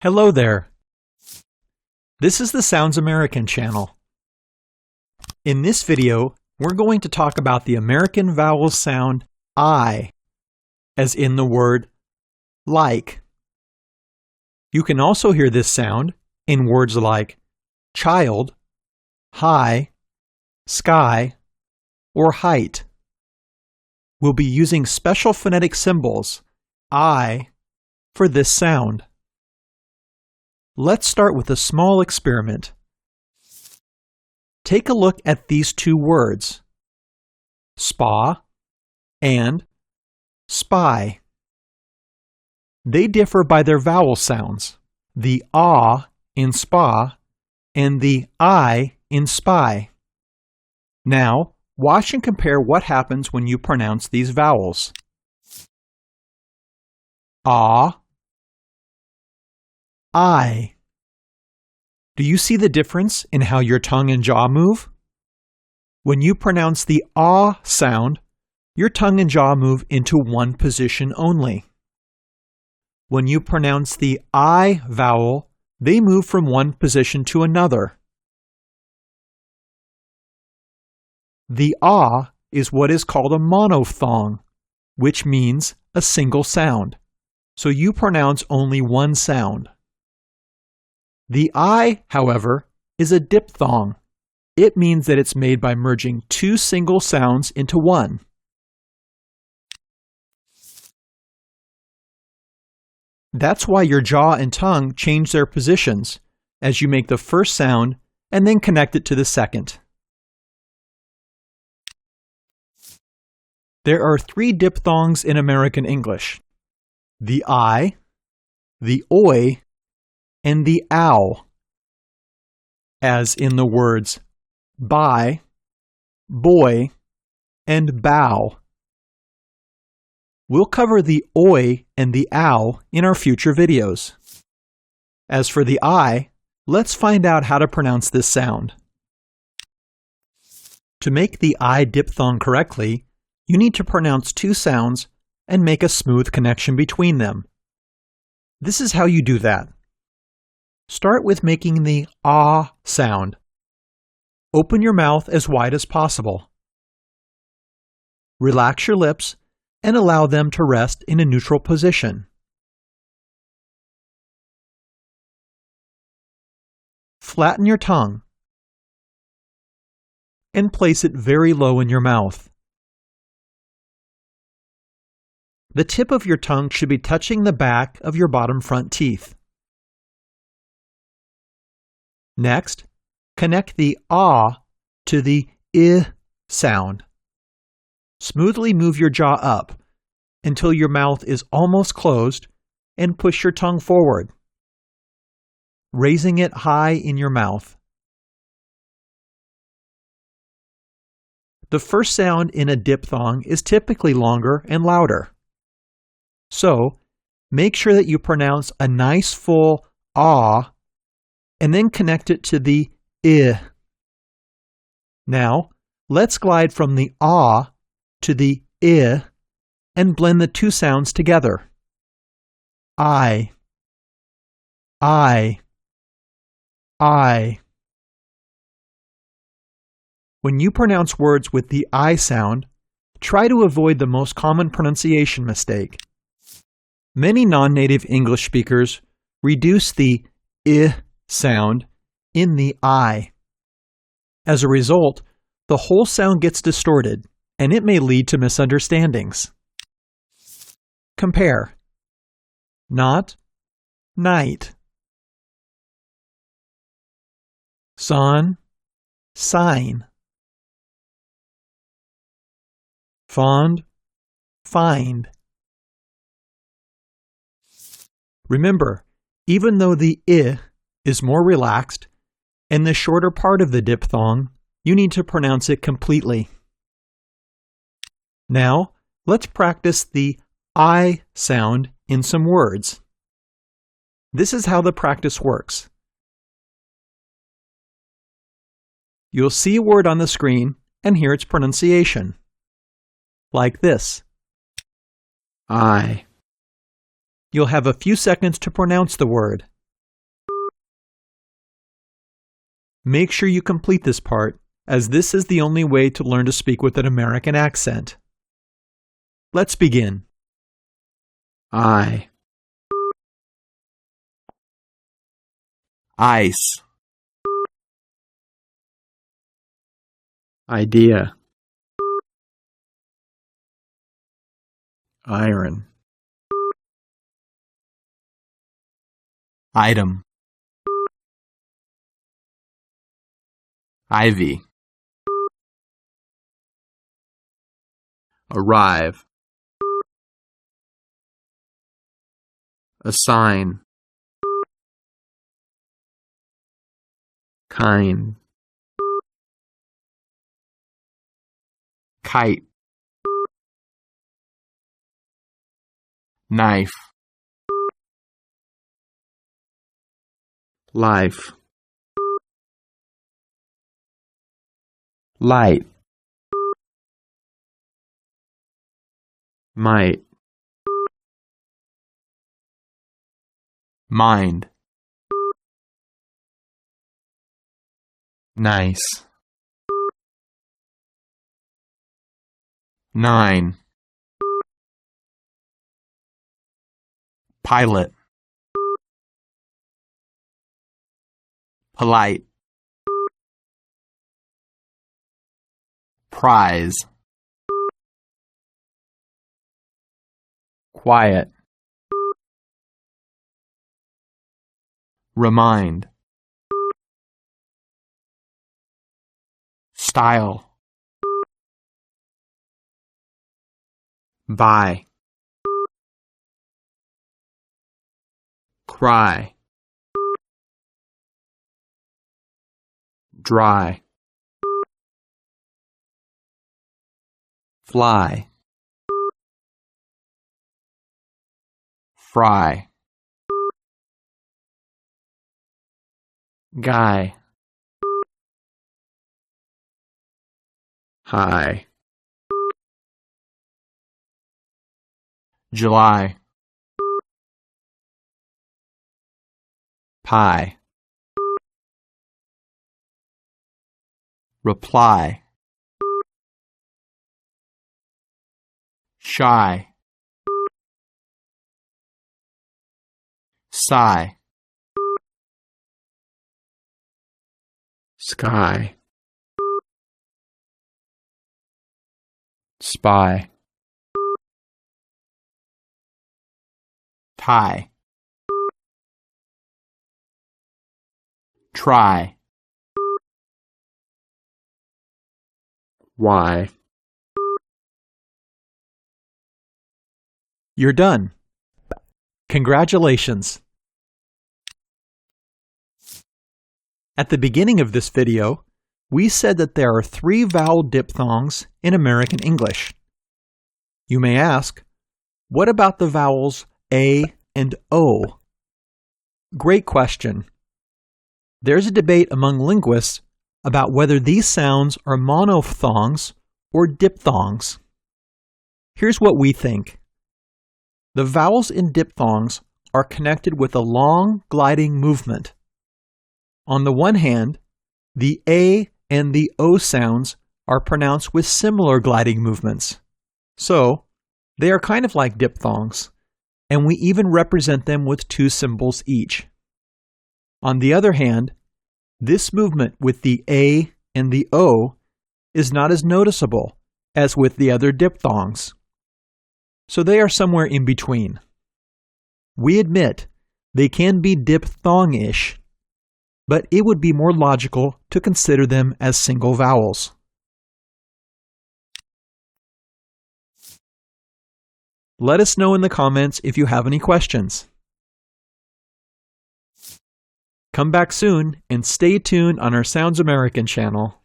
Hello there. This is the Sounds American channel. In this video, we're going to talk about the American vowel sound I, as in the word like. You can also hear this sound in words like child, high, sky, or height. We'll be using special phonetic symbols, I, for this sound. Let's start with a small experiment. Take a look at these two words, spa and spy. They differ by their vowel sounds, the ah in spa and the I in spy. Now, watch and compare what happens when you pronounce these vowels. Ah, I. Do you see the difference in how your tongue and jaw move? When you pronounce the ah sound, your tongue and jaw move into one position only. When you pronounce the I vowel, they move from one position to another. The ah is what is called a monophthong, which means a single sound. So you pronounce only one sound. The I, however, is a diphthong. It means that it's made by merging two single sounds into one. That's why your jaw and tongue change their positions as you make the first sound and then connect it to the second. There are three diphthongs in American English: the I, the oi, and the ow, as in the words buy, boy, and bow. We'll cover the oi and the ow in our future videos. As for the I, let's find out how to pronounce this sound. To make the I diphthong correctly, you need to pronounce two sounds and make a smooth connection between them. This is how you do that. Start with making the ah sound. Open your mouth as wide as possible. Relax your lips and allow them to rest in a neutral position. Flatten your tongue and place it very low in your mouth. The tip of your tongue should be touching the back of your bottom front teeth. Next, connect the ah to the I sound. Smoothly move your jaw up until your mouth is almost closed and push your tongue forward, raising it high in your mouth. The first sound in a diphthong is typically longer and louder. So, make sure that you pronounce a nice full ah and then connect it to the I. Now, let's glide from the ah to the I and blend the two sounds together. I. When you pronounce words with the I sound, try to avoid the most common pronunciation mistake. Many non-native English speakers reduce the I sound in the I. As a result, the whole sound gets distorted, and it may lead to misunderstandings. Compare. Not, night. Son, sign. Fond, find. Remember, even though the I is more relaxed and the shorter part of the diphthong, you need to pronounce it completely. Now, let's practice the I sound in some words. This is how the practice works. You'll see a word on the screen and hear its pronunciation. Like this. I. You'll have a few seconds to pronounce the word. Make sure you complete this part, as this is the only way to learn to speak with an American accent. Let's begin. I. Ice. Idea. Iron. Item. Ivy. Arrive. Assign. Kind. Kite. Knife. Life. Light. Might. Mind. Nice. 9. Pilot. Polite. Prize. Quiet. Remind. Style. Buy. Cry. Dry. Fly. Fry. Guy. High. July. Pie. Reply. Shy. Sigh. Sky. Spy. Tie. Try. Why. You're done. Congratulations! At the beginning of this video, we said that there are 3 vowel diphthongs in American English. You may ask, what about the vowels A and O? Great question. There's a debate among linguists about whether these sounds are monophthongs or diphthongs. Here's what we think. The vowels in diphthongs are connected with a long gliding movement. On the one hand, the A and the O sounds are pronounced with similar gliding movements. So, they are kind of like diphthongs, and we even represent them with 2 symbols each. On the other hand, this movement with the A and the O is not as noticeable as with the other diphthongs. So they are somewhere in between. We admit they can be diphthong-ish, but it would be more logical to consider them as single vowels. Let us know in the comments if you have any questions. Come back soon and stay tuned on our Sounds American channel.